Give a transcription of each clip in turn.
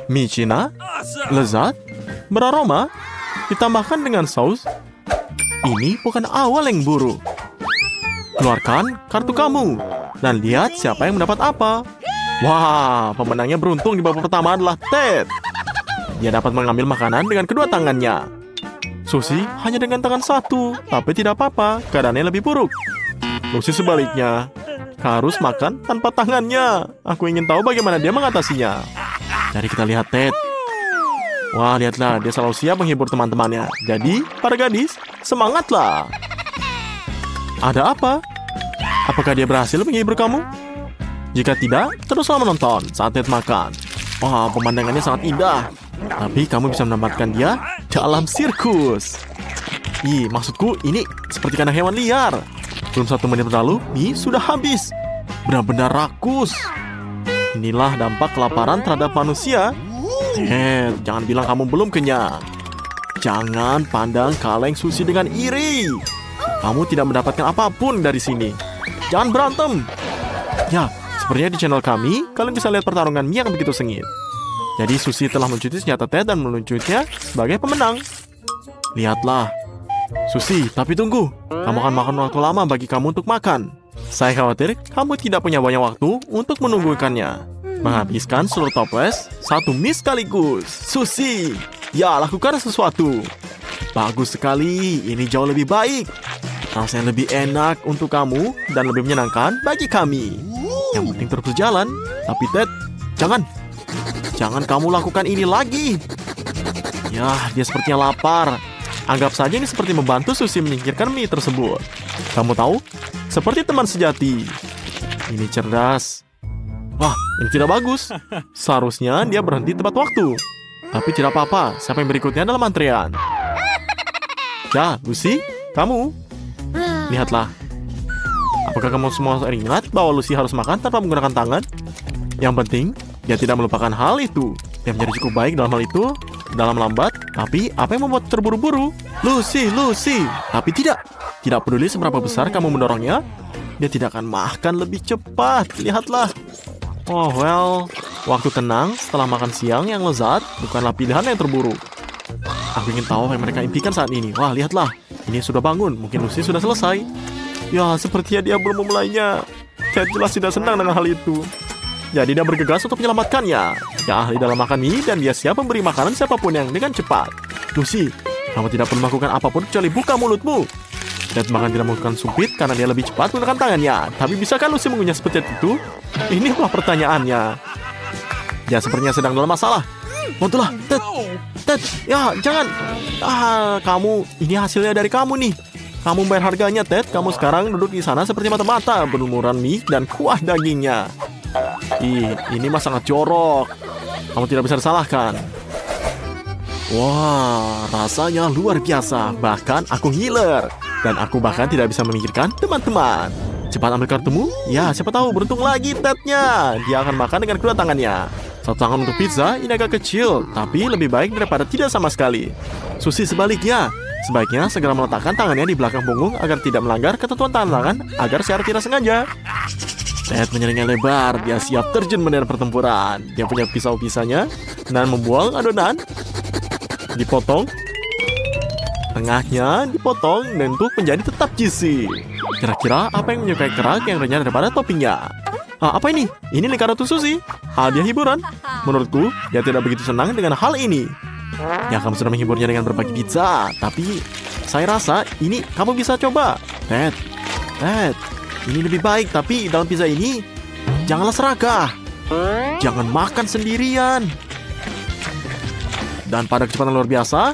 Mie Cina, lezat, beraroma, ditambahkan dengan saus. Ini bukan awal yang buruk. Keluarkan kartu kamu dan lihat siapa yang mendapat apa. Wah, pemenangnya beruntung di babak pertama adalah Ted. Dia dapat mengambil makanan dengan kedua tangannya. Susie hanya dengan tangan satu, tapi tidak apa-apa, keadaannya lebih buruk. Lucy sebaliknya, harus makan tanpa tangannya. Aku ingin tahu bagaimana dia mengatasinya. Jadi kita lihat Ted. Wah, lihatlah, dia selalu siap menghibur teman-temannya. Jadi, para gadis, semangatlah. Ada apa? Apakah dia berhasil menghibur kamu? Jika tidak, teruslah menonton saat Ted makan. Wah, pemandangannya sangat indah. Tapi kamu bisa menempatkan dia dalam sirkus. Ih, maksudku ini seperti kandang hewan liar. Belum 1 menit berlalu, mie sudah habis. Benar-benar rakus. Inilah dampak kelaparan terhadap manusia. Jangan bilang kamu belum kenyang. Jangan pandang kaleng Susie dengan iri. Kamu tidak mendapatkan apapun dari sini. Jangan berantem. Ya, sepertinya di channel kami, kalian bisa lihat pertarungan mie yang begitu sengit. Jadi Susie telah melucuti senjata Ted dan meluncurnya sebagai pemenang. Lihatlah. Susie, tapi tunggu. Kamu akan makan waktu lama bagi kamu untuk makan. Saya khawatir kamu tidak punya banyak waktu untuk menunggukannya. Menghabiskan seluruh toples 1 mie sekaligus. Susie, ya lakukan sesuatu. Bagus sekali, ini jauh lebih baik. Rasanya lebih enak untuk kamu dan lebih menyenangkan bagi kami. Yang penting terus berjalan. Tapi Ted, jangan kamu lakukan ini lagi. Ya, dia sepertinya lapar. Anggap saja ini seperti membantu Susie menyingkirkan mie tersebut. Kamu tahu? Seperti teman sejati. Ini cerdas. Wah, ini tidak bagus. Seharusnya dia berhenti tepat waktu. Tapi tidak apa-apa, siapa yang berikutnya dalam antrian? Ya, Lucy, kamu. Lihatlah. Apakah kamu semua ingat bahwa Lucy harus makan tanpa menggunakan tangan? Yang penting, dia tidak melupakan hal itu. Dia menjadi cukup baik dalam hal itu, dalam lambat. Tapi, apa yang membuat terburu-buru? Lucy. Tapi tidak peduli seberapa besar kamu mendorongnya, dia tidak akan makan lebih cepat. Lihatlah. Oh, well, waktu tenang setelah makan siang yang lezat bukanlah pilihan yang terburuk. Aku ingin tahu apa yang mereka impikan saat ini. Wah, lihatlah. Ini sudah bangun. Mungkin Lucy sudah selesai. Ya, sepertinya dia belum memulainya. Ted jelas tidak senang dengan hal itu. Jadi dia bergegas untuk menyelamatkannya. Dia ahli dalam makan mie dan dia siap memberi makanan siapapun yang dengan cepat. Lucy, kamu tidak perlu melakukan apapun kecuali buka mulutmu. Ted bahkan tidak melakukan sumpit karena dia lebih cepat menggunakan tangannya. Tapi bisakah Lucy mengunyah seperti itu? Ini adalah pertanyaannya. Dia sepertinya sedang dalam masalah. Bantulah, Ted, ya jangan. Kamu, ini hasilnya dari kamu nih. Kamu bayar harganya, Ted. Kamu sekarang duduk di sana seperti mata-mata berlumuran mie dan kuah dagingnya. Ini mah sangat jorok. Kamu tidak bisa disalahkan. Wah, rasanya luar biasa. Bahkan aku ngiler. Dan aku bahkan tidak bisa memikirkan teman-teman. Cepat ambil kartumu. Ya, siapa tahu beruntung lagi Tednya. Dia akan makan dengan kedua tangannya. Satu tangan untuk pizza, ini agak kecil, tapi lebih baik daripada tidak sama sekali. Susie sebaliknya. Sebaiknya segera meletakkan tangannya di belakang punggung agar tidak melanggar ketentuan tangan agar secara tidak sengaja. Ted menyeringnya lebar, dia siap terjun medan pertempuran. Dia punya pisau-pisahnya dan membuang adonan. Dipotong. Tengahnya dipotong dan untuk menjadi tetap juicy. Kira-kira apa yang menyukai kerak yang renyah daripada toppingnya? Apa ini? Ini lingkaran untuk Susie. Hadiah hiburan. Menurutku, dia tidak begitu senang dengan hal ini. Ya, kamu sudah menghiburnya dengan berbagi pizza. Tapi, saya rasa ini kamu bisa coba. Ted, ini lebih baik. Tapi dalam pizza ini, janganlah serakah. Jangan makan sendirian. Dan pada kecepatan luar biasa,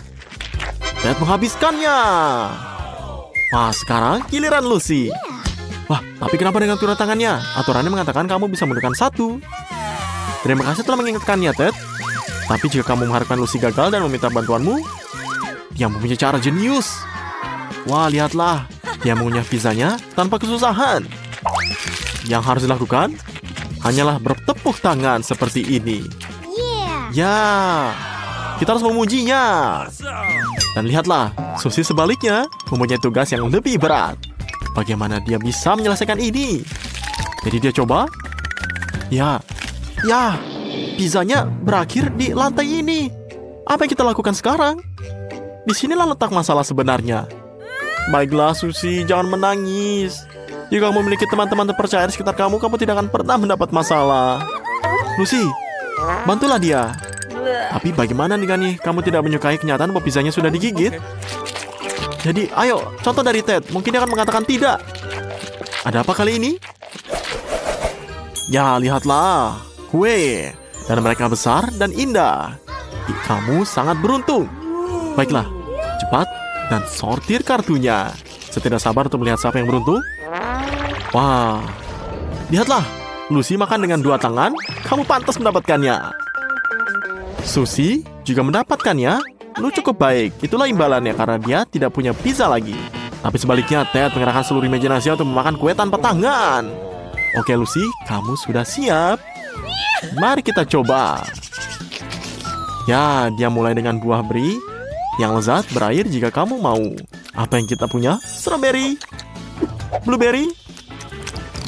Ted menghabiskannya. Nah, sekarang giliran Lucy. Wah, tapi kenapa dengan aturan tangannya? Aturannya mengatakan kamu bisa menggunakan satu. Terima kasih telah mengingatkannya, Ted. Tapi jika kamu mengharapkan Lucy gagal dan meminta bantuanmu, dia mempunyai cara jenius. Wah, lihatlah. Dia mengunyah pizzanya tanpa kesusahan. Yang harus dilakukan hanyalah bertepuk tangan seperti ini. Ya, kita harus memujinya. Dan lihatlah, Susie sebaliknya mempunyai tugas yang lebih berat. Bagaimana dia bisa menyelesaikan ini? Jadi dia coba. Ya, pizzanya berakhir di lantai ini. Apa yang kita lakukan sekarang? Disinilah letak masalah sebenarnya. Baiklah, Susie, jangan menangis. Jika kamu memiliki teman-teman terpercaya di sekitar kamu, kamu tidak akan pernah mendapat masalah. Lucy, bantulah dia. Tapi bagaimana nih, kamu tidak menyukai kenyataan bahwa pizzanya sudah digigit? Jadi, ayo, contoh dari Ted. Mungkin dia akan mengatakan tidak. Ada apa kali ini? Ya, lihatlah. Kue. Dan mereka besar dan indah. Kamu sangat beruntung. Baiklah, cepat dan sortir kartunya. Saya tidak sabar untuk melihat siapa yang beruntung. Wah, lihatlah. Lucy makan dengan 2 tangan. Kamu pantas mendapatkannya. Susie juga mendapatkannya. Lu cukup baik. Itulah imbalannya karena dia tidak punya pizza lagi. Tapi sebaliknya, Ted mengerahkan seluruh imajinasi untuk memakan kue tanpa tangan. Oke, Lucy, kamu sudah siap. Mari kita coba. Ya, dia mulai dengan buah beri yang lezat berair jika kamu mau. Apa yang kita punya? Strawberry, blueberry,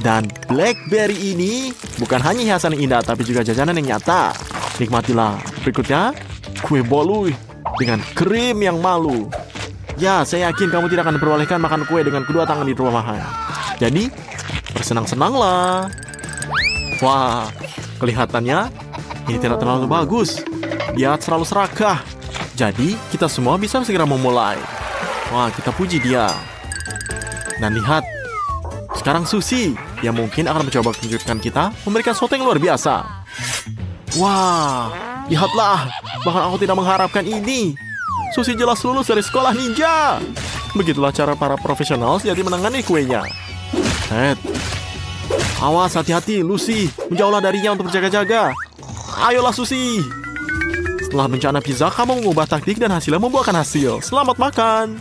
dan blackberry ini bukan hanya hiasan yang indah, tapi juga jajanan yang nyata. Nikmatilah. Berikutnya, kue bolu dengan krim yang malu. Ya, saya yakin kamu tidak akan diperbolehkan makan kue dengan kedua tangan di rumahan. Jadi, bersenang-senanglah. Wah, kelihatannya ini tidak terlalu bagus. Dia terlalu serakah. Jadi, kita semua bisa segera memulai. Wah, kita puji dia. Dan lihat, sekarang Susie, yang mungkin akan mencoba menunjukkan kita memberikan sesuatu yang luar biasa. Wah, lihatlah, bahkan aku tidak mengharapkan ini. Susie jelas lulus dari sekolah ninja. Begitulah cara para profesional jadi menangani kuenya. Ted, awas, hati-hati, Lucy. Menjauhlah darinya untuk berjaga-jaga. Ayolah, Susie. Setelah bencana pizza, kamu mengubah taktik dan hasilnya membuahkan hasil. Selamat makan.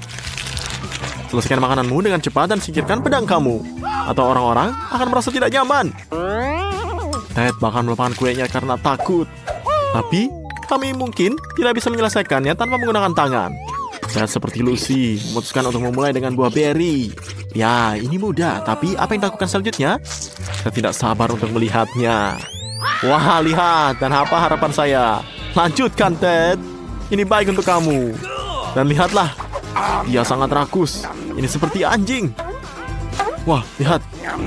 Selesaikan makananmu dengan cepat dan singkirkan pedang kamu. Atau orang-orang akan merasa tidak nyaman. Ted bahkan melupakan kuenya karena takut. Tapi, kami mungkin tidak bisa menyelesaikannya tanpa menggunakan tangan. Ted seperti Lucy, memutuskan untuk memulai dengan buah beri. Ya, ini mudah, tapi apa yang dilakukan selanjutnya? Saya tidak sabar untuk melihatnya. Wah, lihat, dan apa harapan saya? Lanjutkan, Ted. Ini baik untuk kamu. Dan lihatlah, dia sangat rakus. Ini seperti anjing. Wah, lihat.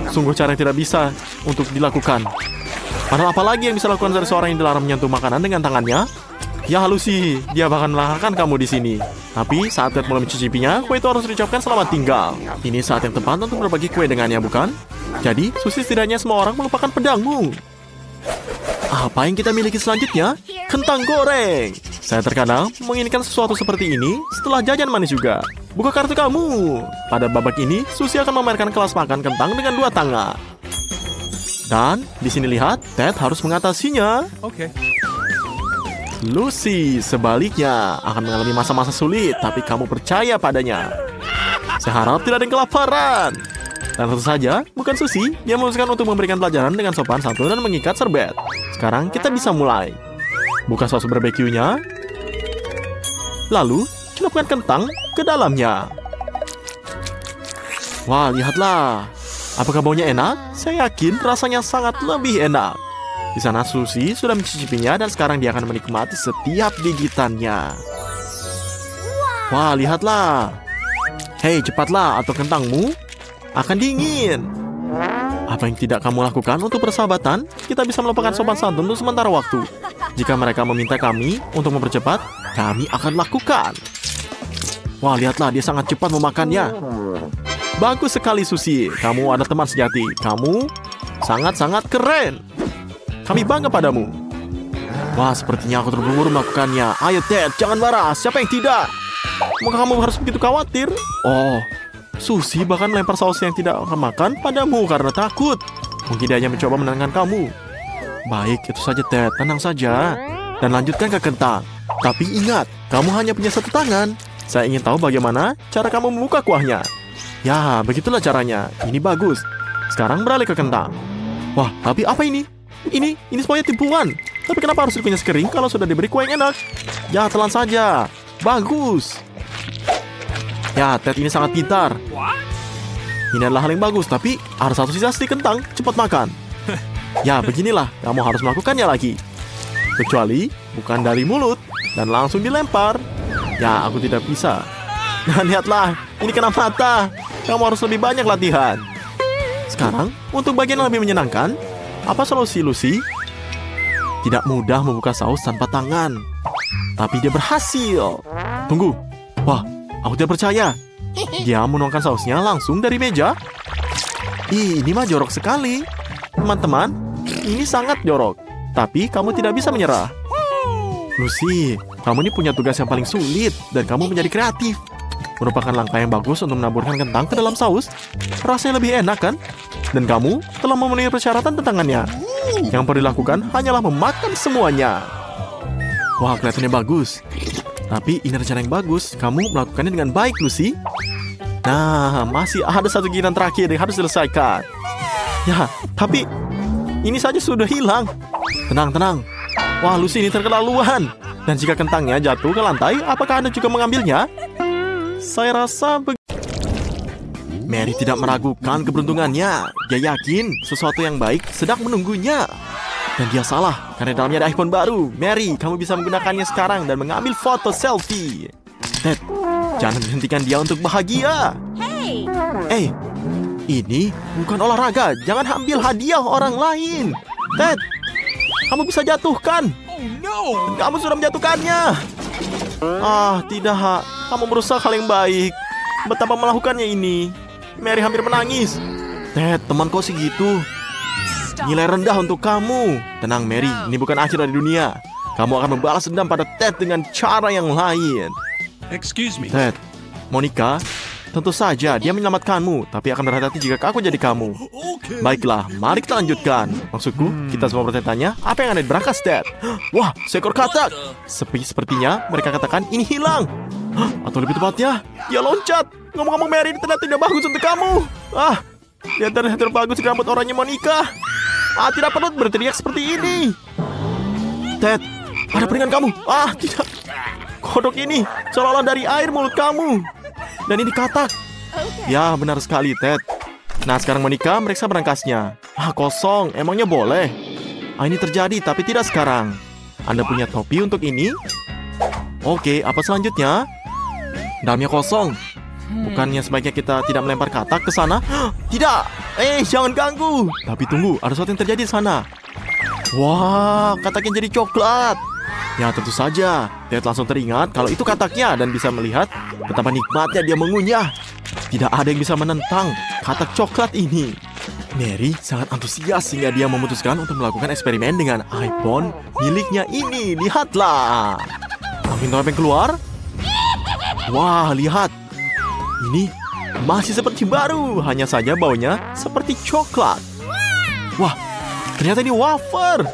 Sungguh cara yang tidak bisa untuk dilakukan. Padahal apa lagi yang bisa dilakukan dari seorang yang dilarang menyentuh makanan dengan tangannya? Ya, Lucy, dia bahkan melarangkan kamu di sini. Tapi saat Ted mulai mencicipinya, kue itu harus diucapkan selamat tinggal. Ini saat yang tepat untuk berbagi kue dengannya, bukan? Jadi, Susie, setidaknya semua orang melupakan pedangmu. Apa yang kita miliki selanjutnya? Kentang goreng. Saya terkadang menginginkan sesuatu seperti ini setelah jajan manis juga. Buka kartu kamu. Pada babak ini, Susie akan memamerkan kelas makan kentang dengan 2 tangan. Dan di sini lihat, Ted harus mengatasinya. Oke. Lucy sebaliknya akan mengalami masa-masa sulit, tapi kamu percaya padanya. Saya harap tidak ada yang kelaparan. Dan tentu saja, bukan Susie, dia memutuskan untuk memberikan pelajaran dengan sopan santun dan mengikat serbet. Sekarang kita bisa mulai. Buka saus barbeque-nya. Lalu, celupkan kentang ke dalamnya. Wah, lihatlah. Apakah baunya enak? Saya yakin rasanya sangat lebih enak. Di sana Susie sudah mencicipinya dan sekarang dia akan menikmati setiap gigitannya. Wah, lihatlah. Hei, cepatlah atau kentangmu akan dingin. Apa yang tidak kamu lakukan untuk persahabatan? Kita bisa melupakan sopan santun untuk sementara waktu. Jika mereka meminta kami untuk mempercepat, kami akan lakukan. Wah, lihatlah, dia sangat cepat memakannya. Bagus sekali, Susie. Kamu ada teman sejati. Kamu sangat-sangat keren. Kami bangga padamu. Wah, sepertinya aku terburu-buru melakukannya. Ayo, Ted, jangan marah. Siapa yang tidak? Maka kamu harus begitu khawatir? Oh, Susie bahkan melempar saus yang tidak akan makan padamu karena takut. Mungkin dia hanya mencoba menenangkan kamu. Baik, itu saja, Ted. Tenang saja. Dan lanjutkan ke kentang. Tapi ingat, kamu hanya punya 1 tangan. Saya ingin tahu bagaimana cara kamu membuka kuahnya. Ya, begitulah caranya. Ini bagus. Sekarang beralih ke kentang. Wah, tapi apa ini? Ini semuanya tipuan. Tapi kenapa harus dikunyah kering kalau sudah diberi kue yang enak? Ya, telan saja. Bagus. Ya, Ted ini sangat pintar. Ini adalah hal yang bagus, tapi ada 1 sisa di kentang. Cepat makan. Ya, beginilah. Kamu harus melakukannya lagi. Kecuali bukan dari mulut dan langsung dilempar. Ya, aku tidak bisa. Nah, lihatlah, ini kena mata. Kamu harus lebih banyak latihan. Sekarang, untuk bagian yang lebih menyenangkan, apa solusi Lucy? Tidak mudah membuka saus tanpa tangan. Tapi dia berhasil. Tunggu. Wah, aku tidak percaya. Dia menuangkan sausnya langsung dari meja. Ih, ini mah jorok sekali. Teman-teman, ini sangat jorok. Tapi kamu tidak bisa menyerah. Lucy, kamu ini punya tugas yang paling sulit. Dan kamu menjadi kreatif. Merupakan langkah yang bagus untuk menaburkan kentang ke dalam saus. Rasanya lebih enak, kan? Dan kamu telah memenuhi persyaratan tentangannya. Yang perlu dilakukan hanyalah memakan semuanya. Wah, kelihatannya bagus. Tapi ini rencana yang bagus. Kamu melakukannya dengan baik, Lucy. Nah, masih ada satu giliran terakhir yang harus diselesaikan. Ya, tapi ini saja sudah hilang. Tenang, tenang. Wah, Lucy ini terketerlaluan. Dan jika kentangnya jatuh ke lantai, apakah Anda juga mengambilnya? Saya rasa Mary tidak meragukan keberuntungannya. Dia yakin sesuatu yang baik sedang menunggunya. Dan dia salah, karena dalamnya ada iPhone baru. Mary, kamu bisa menggunakannya sekarang dan mengambil foto selfie. Ted, jangan hentikan dia untuk bahagia. Hey, ini bukan olahraga. Jangan ambil hadiah orang lain. Ted, kamu bisa jatuhkan. Kamu sudah menjatuhkannya. Ah, tidak. Kamu merusak hal yang baik. Betapa melakukannya ini. Mary hampir menangis. Ted, teman kau sih gitu. Nilai rendah untuk kamu. Tenang, Mary. Ini bukan akhir dari dunia. Kamu akan membalas dendam pada Ted dengan cara yang lain. Excuse me. Ted, Monica, tentu saja dia menyelamatkanmu. Tapi akan berhati-hati jika aku jadi kamu. Baiklah, mari kita lanjutkan. Maksudku, kita semua bertanya, apa yang ada di berangkas, Ted? Wah, seekor katak. Sepertinya mereka katakan ini hilang. Atau lebih tepatnya, dia loncat. Ngomong-ngomong, Mary, ini ternyata tidak bagus untuk kamu. Dia terlihat bagus di rambut oranye Monica. Tidak perlu berteriak seperti ini. Ted, ada piringan kamu. Tidak. Kodok ini seolah-olah dari air mulut kamu. Dan ini katak. Ya, benar sekali, Ted. Nah, sekarang Monica meriksa berangkasnya. Kosong. Emangnya boleh? Ini terjadi, tapi tidak sekarang. Anda punya topi untuk ini? Oke, apa selanjutnya? Dalamnya kosong. Bukannya sebaiknya kita tidak melempar katak ke sana? Tidak! Jangan ganggu! Tapi tunggu, ada sesuatu yang terjadi di sana. Wah, kataknya jadi coklat. Ya, tentu saja. Ted langsung teringat kalau itu kataknya dan bisa melihat betapa nikmatnya dia mengunyah. Tidak ada yang bisa menentang katak coklat ini. Mary sangat antusias sehingga dia memutuskan untuk melakukan eksperimen dengan iPhone miliknya ini. Lihatlah. Angin topeng keluar. Wah, lihat. Ini masih seperti baru, hanya saja baunya seperti coklat. Wah, ternyata ini wafer.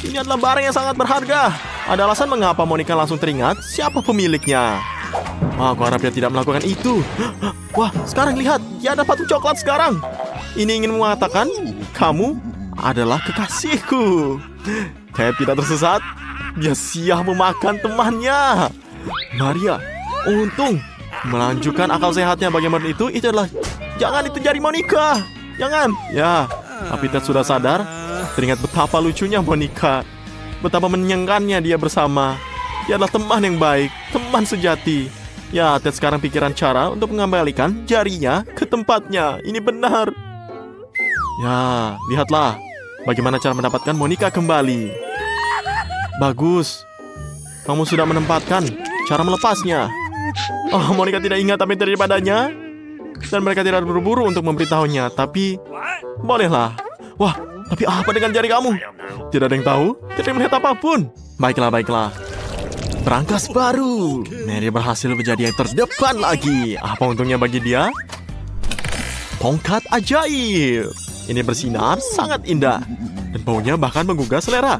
Ini adalah barang yang sangat berharga. Ada alasan mengapa Monica langsung teringat siapa pemiliknya. Aku harap dia tidak melakukan itu. Wah, sekarang lihat, dia ada patung coklat sekarang. Ini ingin mengatakan kamu adalah kekasihku. Ted tidak tersesat. Dia siap memakan temannya. Maria, untung melanjutkan akal sehatnya. Bagaimana itu adalah jangan, itu jari Monica. Jangan. Ya, tapi Ted sudah sadar. Teringat betapa lucunya Monica. Betapa menyenangkannya dia bersama. Dia adalah teman yang baik, teman sejati. Ya, Ted sekarang pikiran cara untuk mengembalikan jarinya ke tempatnya. Ini benar. Ya, lihatlah bagaimana cara mendapatkan Monica kembali. Bagus. Kamu sudah menempatkan cara melepasnya. Monica tidak ingat apa yang terjadi padanya. Dan mereka tidak berburu untuk memberitahunya. Tapi, bolehlah. Wah, tapi apa dengan jari kamu? Tidak ada yang tahu. Tidak melihat apapun. Baiklah. Berangkas baru. Mary berhasil menjadi yang terdepan lagi. Apa untungnya bagi dia? Tongkat ajaib. Ini bersinar sangat indah. Dan baunya bahkan menggugah selera.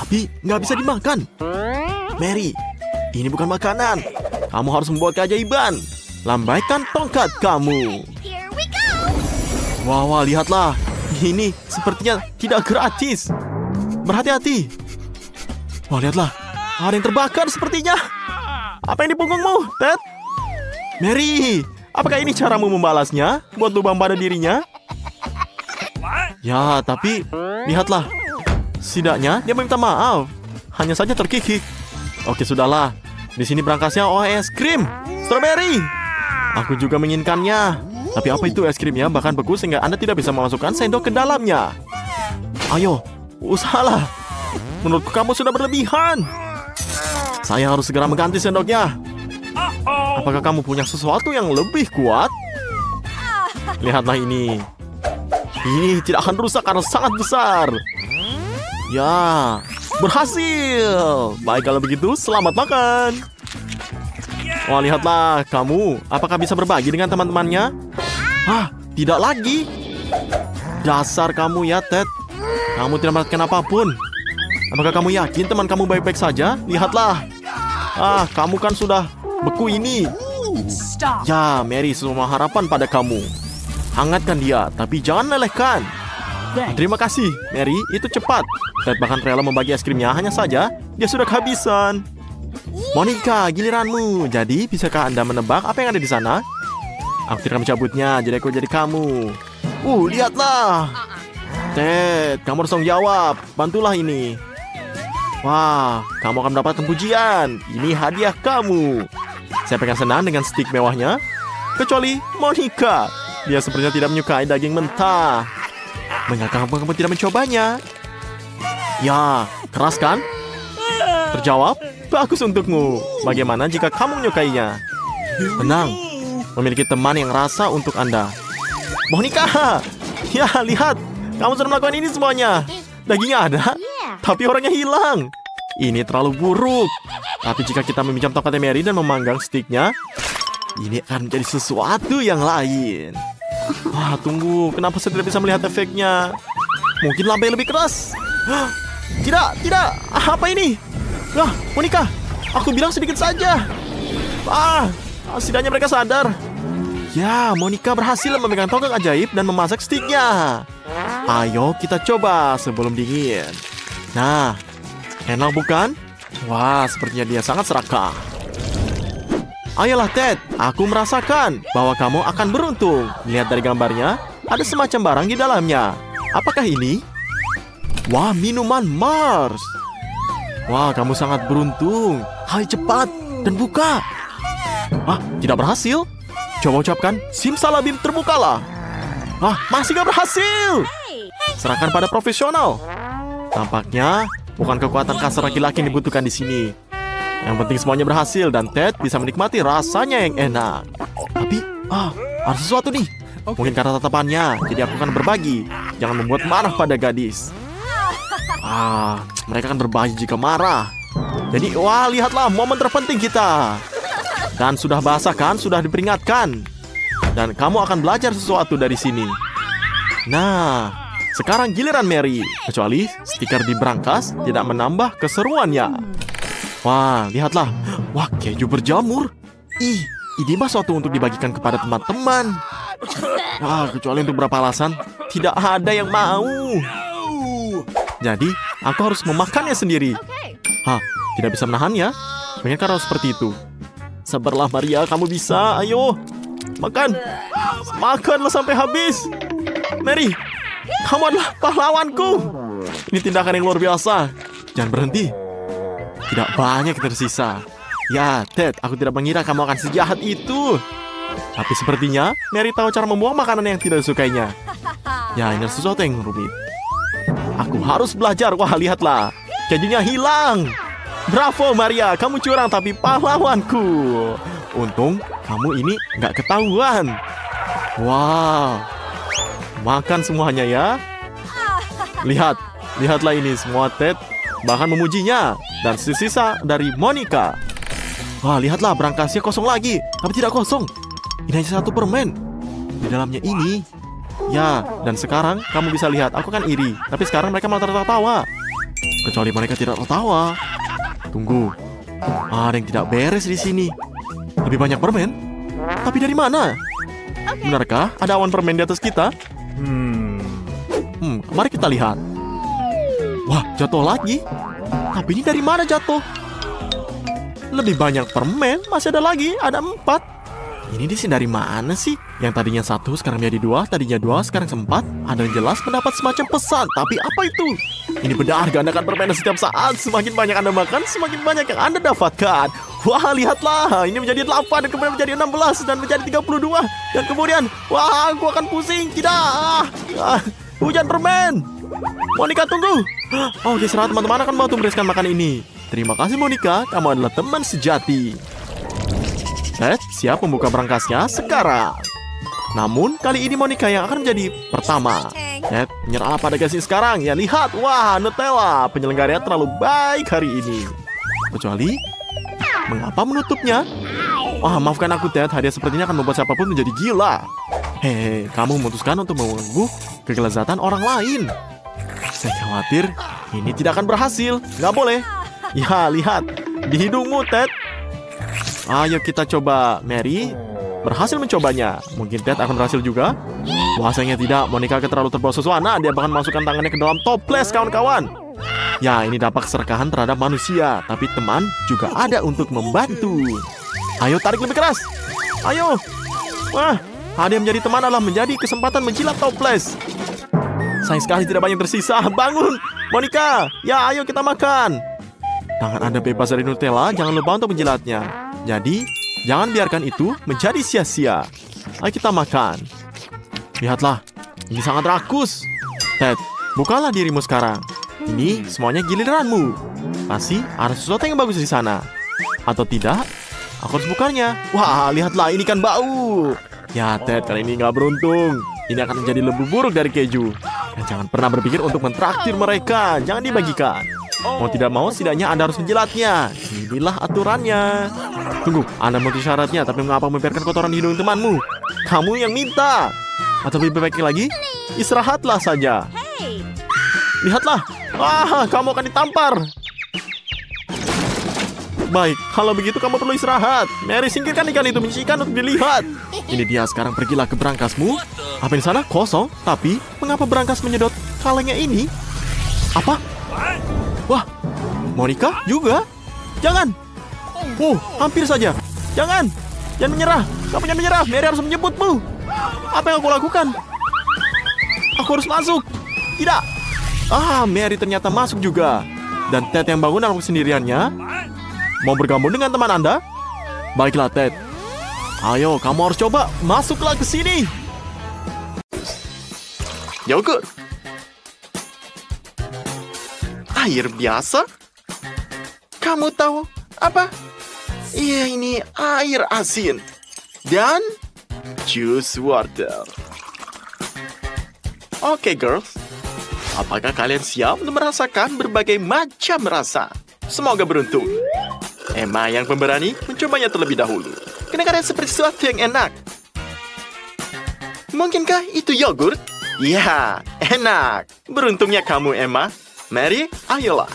Tapi nggak bisa dimakan. Mary, ini bukan makanan. Kamu harus membuat keajaiban. Lambaikan tongkat kamu. Wah, lihatlah. Ini sepertinya tidak gratis. Berhati-hati. Wah, lihatlah. Ada yang terbakar sepertinya. Apa yang di punggungmu, Ted? Mary, apakah ini caramu membalasnya? Buat lubang pada dirinya? Ya, tapi lihatlah. Setidaknya dia meminta maaf. Hanya saja terkikik. Oke, sudahlah. Di sini berangkasnya es krim strawberry. Aku juga menginginkannya. Tapi apa itu es krimnya bahkan beku sehingga Anda tidak bisa memasukkan sendok ke dalamnya. Ayo, usahalah. Menurutku kamu sudah berlebihan. Saya harus segera mengganti sendoknya. Apakah kamu punya sesuatu yang lebih kuat? Lihatlah ini. Ini tidak akan rusak karena sangat besar. Ya, berhasil. Baik kalau begitu, selamat makan. Wah, lihatlah kamu. Apakah bisa berbagi dengan teman-temannya? Hah, tidak lagi. Dasar kamu ya, Ted. Kamu tidak mendapatkan apapun. Apakah kamu yakin teman kamu baik-baik saja? Lihatlah. Kamu kan sudah beku ini. Ya, Mary, semua harapan pada kamu. Hangatkan dia, tapi jangan lelehkan. Terima kasih, Mary. Itu cepat. Ted bahkan rela membagi es krimnya, hanya saja dia sudah kehabisan. Monica, giliranmu. Jadi, bisakah Anda menebak apa yang ada di sana? Aku tidak mencabutnya, jadi aku jadi kamu. Lihatlah. Ted, kamu harus tanggung jawab. Bantulah ini. Wah, kamu akan mendapatkan pujian. Ini hadiah kamu. Saya pegang senang dengan stik mewahnya. Kecuali Monica. Dia sepertinya tidak menyukai daging mentah. Mengapa kamu tidak mencobanya? Ya, keras kan? Terjawab, bagus untukmu. Bagaimana jika kamu menyukainya? Tenang, memiliki teman yang rasa untuk Anda. Monica, ya lihat, kamu sudah melakukan ini semuanya. Dagingnya ada, tapi orangnya hilang. Ini terlalu buruk. Tapi jika kita meminjam tongkatnya Mary dan memanggang stiknya, ini akan menjadi sesuatu yang lain. Wah, tunggu, kenapa saya tidak bisa melihat efeknya? Mungkin lambai lebih keras. Tidak, apa ini? Monica, aku bilang sedikit saja. Setidaknya mereka sadar. Ya, Monica berhasil memegang tongkat ajaib dan memasak stiknya. Ayo kita coba sebelum dingin. Nah, enak bukan? Wah, sepertinya dia sangat serakah. Ayolah Ted, aku merasakan bahwa kamu akan beruntung. Lihat dari gambarnya, ada semacam barang di dalamnya. Apakah ini? Wah, minuman Mars. Wah, kamu sangat beruntung. Hai, cepat dan buka. Tidak berhasil? Coba ucapkan, simsalabim, terbukalah. Masih gak berhasil. Serahkan pada profesional. Tampaknya bukan kekuatan kasar laki-laki yang dibutuhkan di sini. Yang penting semuanya berhasil dan Ted bisa menikmati rasanya yang enak. Tapi, ada sesuatu nih. Mungkin karena tatapannya, jadi aku akan berbagi. Jangan membuat marah pada gadis. Mereka akan berbahaya jika marah. Jadi, lihatlah momen terpenting kita. Dan sudah basah kan, sudah diperingatkan. Dan kamu akan belajar sesuatu dari sini. Nah, sekarang giliran Mary. Kecuali stiker di brankas tidak menambah keseruannya. Wah, lihatlah. Wah, keju berjamur. Ini mah suatu untuk dibagikan kepada teman-teman. Kecuali untuk beberapa alasan, tidak ada yang mau. Jadi, aku harus memakannya sendiri. Tidak bisa menahannya. Mungkin karena seperti itu. Sabarlah Maria, kamu bisa. Ayo, makan. Makanlah sampai habis. Mary, kamu adalah pahlawanku. Ini tindakan yang luar biasa. Jangan berhenti. Tidak banyak yang tersisa. Ya, Ted, aku tidak mengira kamu akan sejahat itu. Tapi sepertinya Mary tahu cara membuang makanan yang tidak disukainya. Ya, ini sesuatu yang rumit. Aku harus belajar. Wah, lihatlah. Kejunya hilang. Bravo, Maria. Kamu curang tapi pahlawanku. Untung kamu ini nggak ketahuan. Wow. Makan semuanya ya. Lihatlah ini semua Ted. Bahkan memujinya. Dan sisa dari Monica. Wah, lihatlah berangkasnya kosong lagi. Tapi tidak kosong. Ini hanya satu permen. Di dalamnya ini. Ya, dan sekarang kamu bisa lihat. Aku kan iri. Tapi sekarang mereka malah tertawa. Kecuali mereka tidak tertawa. Tunggu. Ada yang tidak beres di sini. Lebih banyak permen. Tapi dari mana? Benarkah ada awan permen di atas kita? Mari kita lihat. Wah, jatuh lagi. Tapi ini dari mana jatuh? Lebih banyak permen, masih ada lagi, ada 4. Ini di sini dari mana sih? Yang tadinya 1, sekarang menjadi 2, tadinya 2, sekarang 4. Ada yang jelas mendapat semacam pesan, tapi apa itu? Ini benar, gandakan permainan setiap saat. Semakin banyak Anda makan, semakin banyak yang Anda dapatkan. Wah, lihatlah. Ini menjadi 8, dan kemudian menjadi 16, dan menjadi 32. Dan kemudian, wah, aku akan pusing. Tidak. Hujan permen. Monica, tunggu. Oke, istirahat teman-teman, akan bantu membereskan makan ini. Terima kasih, Monica. Kamu adalah teman sejati. Ted, siap membuka berangkasnya sekarang. Namun, kali ini Monica yang akan menjadi pertama. Ted, menyerahlah pada gasnya sekarang. Ya, lihat. Wah, Nutella. Penyelenggaranya terlalu baik hari ini. Kecuali, mengapa menutupnya? Wah, maafkan aku, Ted. Hadiah sepertinya akan membuat siapapun menjadi gila. Hehe, kamu memutuskan untuk mengganggu kelezatan orang lain. Saya khawatir ini tidak akan berhasil. Nggak boleh. Ya, lihat. Di hidungmu, Ted. Ayo kita coba. Mary berhasil mencobanya. Mungkin Ted akan berhasil juga. Wah, sayangnya tidak. Monica terlalu terbawa suasana. Dia bahkan masukkan tangannya ke dalam toples, kawan-kawan. Ya, ini dampak keserakahan terhadap manusia. Tapi teman juga ada untuk membantu. Ayo, tarik lebih keras. Ayo. Wah, hadiah menjadi teman adalah menjadi kesempatan menjilat toples. Sayang sekali tidak banyak tersisa. Bangun, Monica. Ya, ayo kita makan. Tangan Anda bebas dari Nutella. Jangan lupa untuk menjilatnya. Jadi, jangan biarkan itu menjadi sia-sia. Ayo kita makan. Lihatlah, ini sangat rakus. Ted, bukalah dirimu sekarang. Ini semuanya giliranmu. Pasti ada sesuatu yang bagus di sana. Atau tidak, aku harus bukanya. Wah, lihatlah, ini kan bau. Ya, Ted, kali ini nggak beruntung. Ini akan menjadi lebih buruk dari keju. Dan jangan pernah berpikir untuk mentraktir mereka. Jangan dibagikan. Mau tidak mau, setidaknya Anda harus menjilatnya. Inilah aturannya. Tunggu, Anda mengerti syaratnya, tapi mengapa membiarkan kotoran di hidung temanmu? Kamu yang minta. Atau lebih baik lagi, istirahatlah saja. Lihatlah. Wah, kamu akan ditampar. Baik, kalau begitu kamu perlu istirahat. Mary, singkirkan ikan itu, menyisikan untuk dilihat. Ini dia, sekarang pergilah ke berangkasmu. Apa di sana? Kosong. Tapi, mengapa berangkas menyedot kalengnya ini? Apa? Wah, Monica juga? Jangan. Hampir saja. Jangan menyerah. Kamu jangan menyerah. Mary harus menjemputmu. Apa yang aku lakukan? Aku harus masuk. Tidak. Mary ternyata masuk juga. Dan Ted yang bangun dalam kesendiriannya. Mau bergabung dengan teman Anda? Baiklah, Ted. Ayo, kamu harus coba. Masuklah ke sini. Yogurt. Air biasa? Kamu tahu apa? Iya, ini air asin. Dan jus wortel. Oke, girls. Apakah kalian siap untuk merasakan berbagai macam rasa? Semoga beruntung. Emma yang pemberani mencobanya terlebih dahulu. Kedengaran seperti sesuatu yang enak. Mungkinkah itu yogurt? Ya, enak. Beruntungnya kamu, Emma. Mary, ayolah.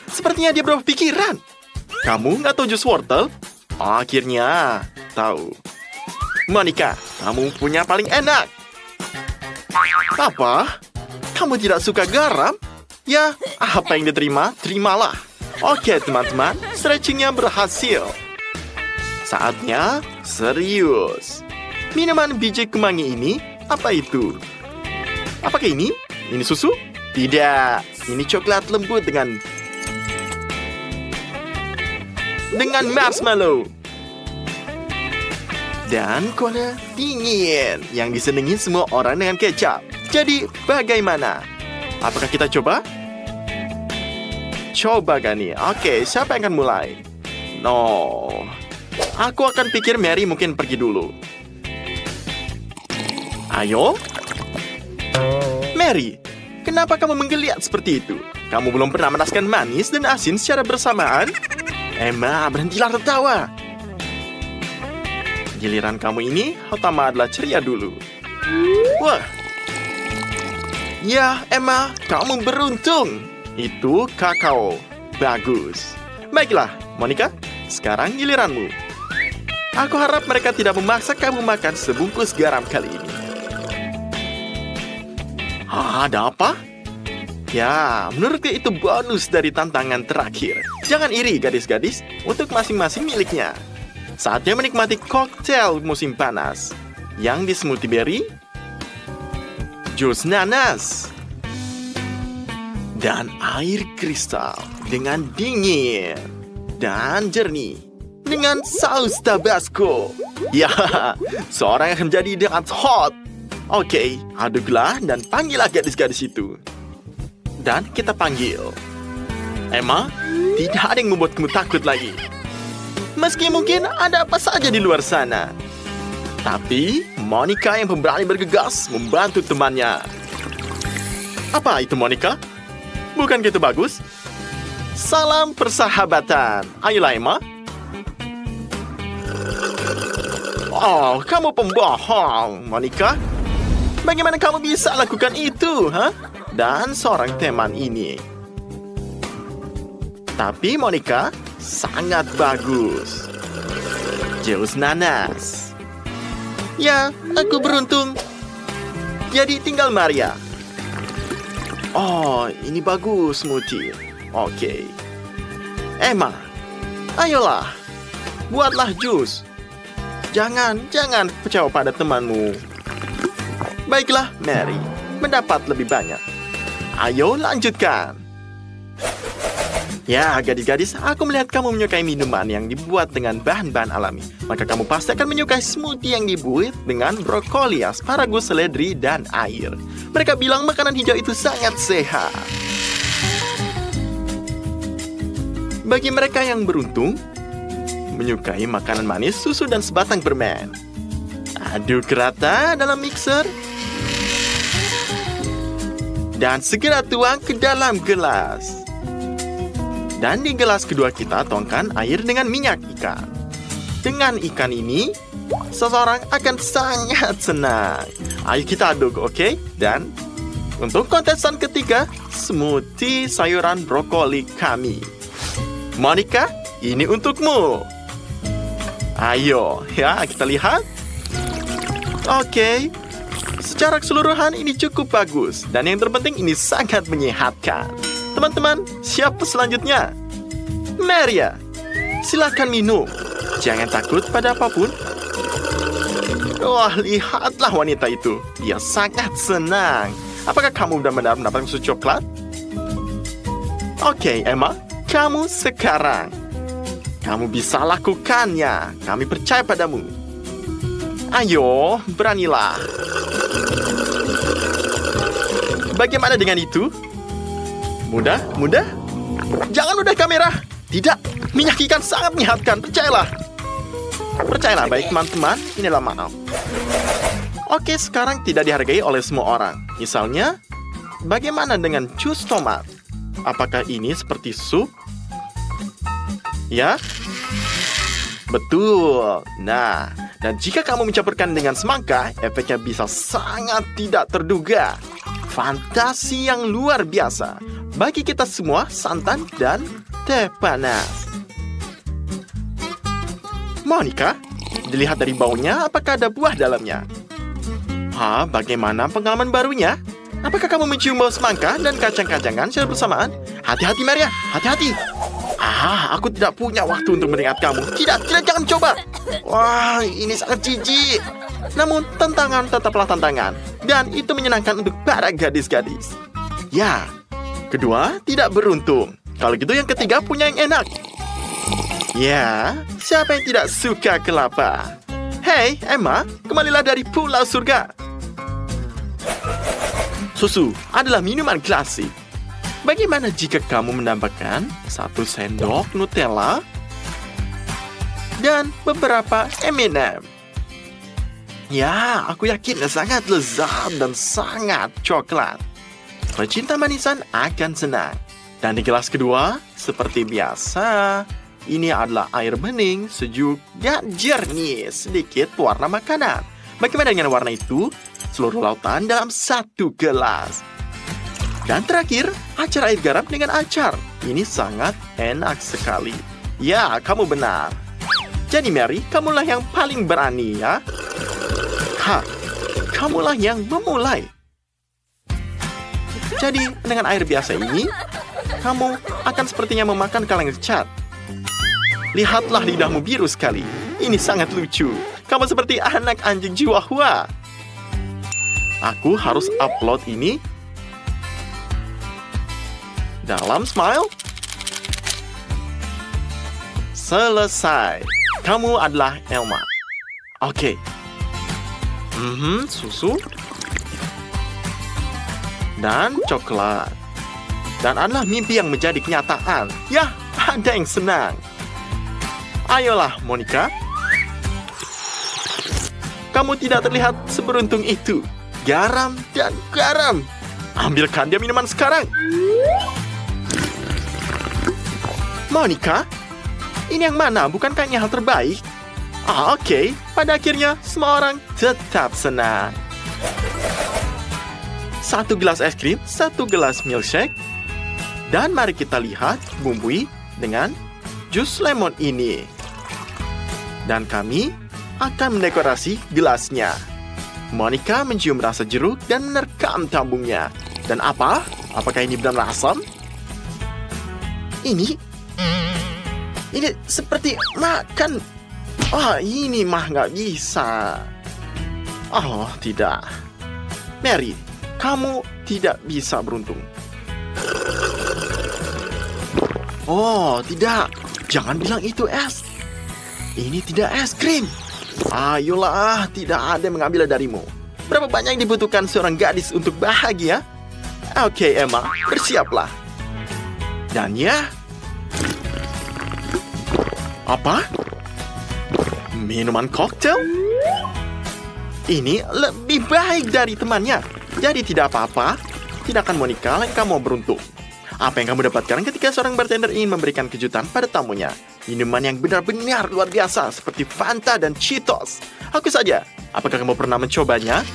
Sepertinya dia berubah pikiran. Kamu nggak tahu jus wortel? Akhirnya tahu. Monica, kamu punya paling enak. Apa? Kamu tidak suka garam? Ya, apa yang diterima, terimalah. Oke, teman-teman, stretchingnya berhasil. Saatnya serius. Minuman biji kemangi ini, apa itu? Apakah ini? Ini susu? Tidak, ini coklat lembut dengan marshmallow. Dan cola dingin yang disenangi semua orang dengan kecap. Jadi, bagaimana? Apakah kita coba? Coba Gani. Oke, siapa yang akan mulai? No. Aku akan pikir Mary mungkin pergi dulu. Ayo. Mary, kenapa kamu menggeliat seperti itu? Kamu belum pernah merasakan manis dan asin secara bersamaan? Emma, berhentilah tertawa. Giliran kamu ini, utama adalah ceria dulu. Wah. Ya, Emma, kamu beruntung. Itu kakao. Bagus. Baiklah, Monica, sekarang giliranmu. Aku harap mereka tidak memaksa kamu makan sebungkus garam kali ini. Ada apa? Ya, menurutku itu bonus dari tantangan terakhir. Jangan iri, gadis-gadis, untuk masing-masing miliknya. Saatnya menikmati koktail musim panas. Yang di smoothie berry, jus nanas, Dan air kristal dengan dingin dan jernih dengan saus Tabasco. Ya, seorang yang akan jadi dengan hot. Oke, aduklah dan panggillah gadis-gadis itu. Dan kita panggil Emma. Tidak ada yang membuat kamu takut lagi. Meski mungkin ada apa saja di luar sana. Tapi Monica yang pemberani bergegas membantu temannya. Apa itu, Monica? Bukan gitu bagus? Salam persahabatan. Ayolah, Emma. Oh, kamu pembohong, Monica. Bagaimana kamu bisa lakukan itu, ha? Dan seorang teman ini. Tapi Monica sangat bagus. Jus nanas. Ya, aku beruntung. Jadi tinggal Maria. Oh, ini bagus smoothie. Oke. Emma, ayolah. Buatlah jus. Jangan kecewa pada temanmu. Baiklah, Mary. Mendapat lebih banyak. Ayo lanjutkan. Ya, gadis-gadis, aku melihat kamu menyukai minuman yang dibuat dengan bahan-bahan alami. Maka kamu pasti akan menyukai smoothie yang dibuat dengan brokoli, asparagus, seledri, dan air. Mereka bilang makanan hijau itu sangat sehat. Bagi mereka yang beruntung, menyukai makanan manis, susu, dan sebatang permen. Aduk rata dalam mixer. Dan segera tuang ke dalam gelas. Dan di gelas kedua kita tuangkan air dengan minyak ikan. Dengan ikan ini, seseorang akan sangat senang. Ayo kita aduk, oke? Dan untuk kontestan ketiga, smoothie sayuran brokoli kami. Monica, ini untukmu. Ayo, ya kita lihat. Oke. Secara keseluruhan ini cukup bagus. Dan yang terpenting ini sangat menyehatkan. Teman-teman, siapa selanjutnya? Maria, silakan minum. Jangan takut pada apapun. Wah, lihatlah wanita itu. Dia sangat senang. Apakah kamu benar-benar mendapatkan susu coklat? Oke, Emma, kamu sekarang. Kamu bisa lakukannya. Kami percaya padamu. Ayo, beranilah. Bagaimana dengan itu? Mudah? Jangan udah kamera. Tidak, minyak ikan sangat menyehatkan, percayalah. Percayalah, baik teman-teman, inilah maaf. Oke, sekarang tidak dihargai oleh semua orang. Misalnya, bagaimana dengan jus tomat? Apakah ini seperti sup? Ya? Betul. Nah, dan jika kamu mencampurkan dengan semangka, efeknya bisa sangat tidak terduga. Fantasi yang luar biasa. Bagi kita semua, santan dan teh panas. Monica, dilihat dari baunya, apakah ada buah dalamnya? Bagaimana pengalaman barunya? Apakah kamu mencium bau semangka dan kacang-kacangan secara bersamaan? Hati-hati, Maria, hati-hati. Aku tidak punya waktu untuk meringat kamu. Tidak, jangan coba. Wah, ini sangat jijik. Namun, tantangan tetaplah tantangan. Dan itu menyenangkan untuk para gadis-gadis. Ya, kedua tidak beruntung. Kalau gitu yang ketiga punya yang enak. Ya, siapa yang tidak suka kelapa? Hei, Emma, kembalilah dari pulau surga. Susu adalah minuman klasik. Bagaimana jika kamu menambahkan 1 sendok Nutella dan beberapa M&M? Ya, aku yakin sangat lezat dan sangat coklat. Pecinta manisan akan senang. Dan di gelas kedua, seperti biasa, ini adalah air bening, sejuk, dan jernih. Sedikit warna makanan. Bagaimana dengan warna itu? Seluruh lautan dalam 1 gelas. Dan terakhir, acar air garam dengan acar. Ini sangat enak sekali. Ya, kamu benar. Jadi Mary, kamulah yang paling berani ya. Kamulah yang memulai. Jadi, dengan air biasa ini, kamu akan sepertinya memakan kaleng cat. Lihatlah lidahmu biru sekali. Ini sangat lucu. Kamu seperti anak anjing Chihuahua. Aku harus upload ini. Dalam smile. Selesai. Kamu adalah Elma. Oke. Susu. Dan coklat. Dan adalah mimpi yang menjadi kenyataan. Yah, ada yang senang. Ayolah, Monica. Kamu tidak terlihat seberuntung itu. Garam dan garam. Ambilkan dia minuman sekarang. Monica, ini yang mana? Bukankah ini hal terbaik? Oke. Pada akhirnya, semua orang tetap senang. 1 gelas es krim, 1 gelas milkshake. Dan mari kita lihat bumbui dengan jus lemon ini. Dan kami akan mendekorasi gelasnya. Monica mencium rasa jeruk dan menerkam tabungnya. Dan apa? Apakah ini benar asam? Ini seperti makan. Ini mah nggak bisa. Oh, tidak. Mary, kamu tidak bisa beruntung. Oh, tidak. Jangan bilang itu es. Ini tidak es krim. Ayolah, tidak ada yang mengambil darimu. Berapa banyak yang dibutuhkan seorang gadis untuk bahagia? Oke, Emma, bersiaplah. Dan ya. Apa? Minuman koktail? Ini lebih baik dari temannya. Jadi tidak apa-apa. Tidak akan Monica yang kamu beruntung. Apa yang kamu dapatkan ketika seorang bartender ingin memberikan kejutan pada tamunya? Minuman yang benar-benar luar biasa seperti Fanta dan Cheetos. Aku saja. Apakah kamu pernah mencobanya?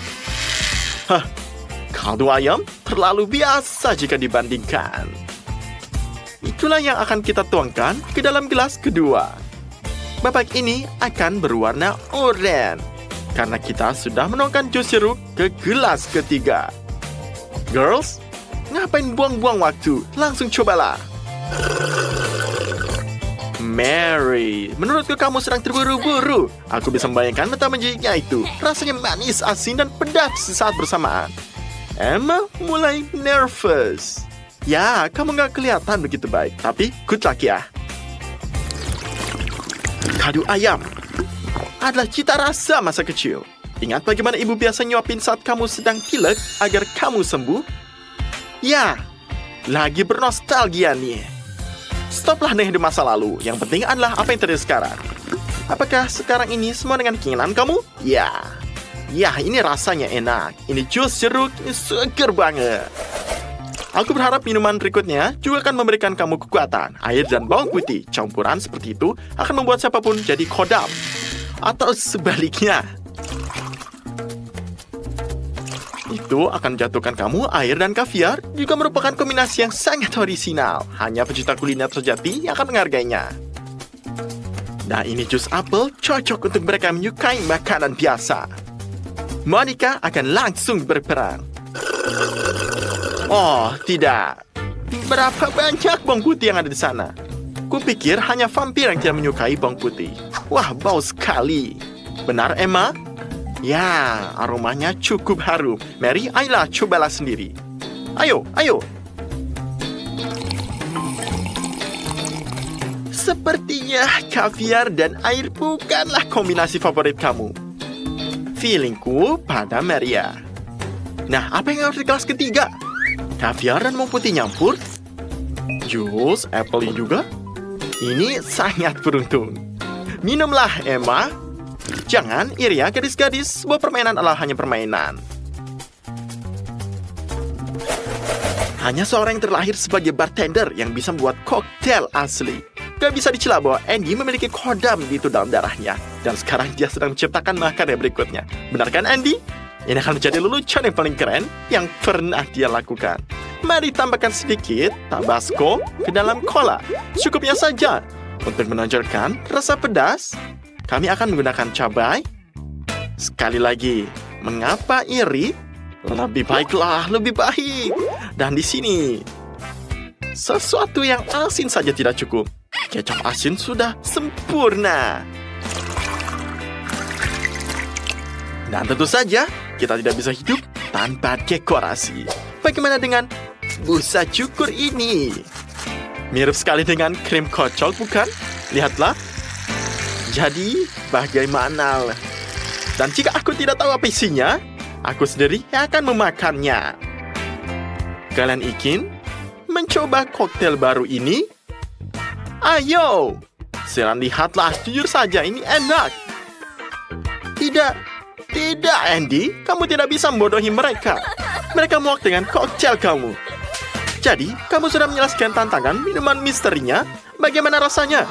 Kaldu ayam terlalu biasa jika dibandingkan. Itulah yang akan kita tuangkan ke dalam gelas kedua. Babak ini akan berwarna oranye karena kita sudah menuangkan jus jeruk ke gelas ketiga. Girls, ngapain buang-buang waktu? Langsung cobalah. Mary, menurutku kamu sedang terburu-buru. Aku bisa membayangkan mata menjijiknya itu. Rasanya manis, asin, dan pedas sesaat bersamaan. Emma mulai nervous. Ya, kamu nggak kelihatan begitu baik. Tapi, good luck ya. Kaldu ayam adalah cita rasa masa kecil. Ingat bagaimana ibu biasa nyuapin saat kamu sedang pilek agar kamu sembuh? Ya, lagi bernostalgia nih. Stoplah dengan hidup masa lalu. Yang penting adalah apa yang terjadi sekarang. Apakah sekarang ini semua dengan keinginan kamu? Ya, ini rasanya enak. Ini jus jeruk, ini seger banget. Aku berharap minuman berikutnya juga akan memberikan kamu kekuatan. Air dan bawang putih campuran seperti itu akan membuat siapapun jadi kodam. Atau sebaliknya. Itu akan menjatuhkan kamu. Air dan kaviar juga merupakan kombinasi yang sangat orisinal. Hanya pecinta kuliner sejati yang akan menghargainya. Nah, ini jus apel cocok untuk mereka yang menyukai makanan biasa. Monica akan langsung berperang. Oh, tidak. Berapa banyak bawang putih yang ada di sana? Kupikir hanya vampir yang tidak menyukai bawang putih. Wah, bau sekali. Benar, Emma? Ya, aromanya cukup harum. Mary, ayolah, cobalah sendiri. Ayo. Sepertinya kaviar dan air bukanlah kombinasi favorit kamu. Feelingku pada Maria. Nah, apa yang harus di kelas ketiga? Kaviar dan bawang putih nyampur? Jus, apple juga? Ini sangat beruntung. Minumlah, Emma. Jangan iri ya, gadis-gadis. Sebuah permainan adalah hanya permainan. Hanya seorang yang terlahir sebagai bartender yang bisa membuat koktail asli. Gak bisa dicela bahwa Andy memiliki kodam itu dalam darahnya. Dan sekarang dia sedang menciptakan makarya berikutnya. Benar kan, Andy? Ini akan menjadi lelucon yang paling keren yang pernah dia lakukan. Mari tambahkan sedikit Tabasco ke dalam cola. Cukupnya saja. Untuk menonjolkan rasa pedas, kami akan menggunakan cabai. Sekali lagi, mengapa iri? Lebih baiklah, lebih baik. Dan di sini, sesuatu yang asin saja tidak cukup. Kecap asin sudah sempurna. Dan tentu saja, kita tidak bisa hidup tanpa dekorasi. Bagaimana dengan busa cukur ini. Mirip sekali dengan krim kocok, bukan? Lihatlah. Jadi, bagaimana? Dan jika aku tidak tahu apa isinya, aku sendiri yang akan memakannya. Kalian ingin mencoba koktail baru ini? Ayo! Silakan lihatlah, jujur saja ini enak. Tidak, Andy. Kamu tidak bisa membodohi mereka. Mereka muak dengan koktail kamu. Jadi, kamu sudah menjelaskan tantangan minuman misterinya. Bagaimana rasanya?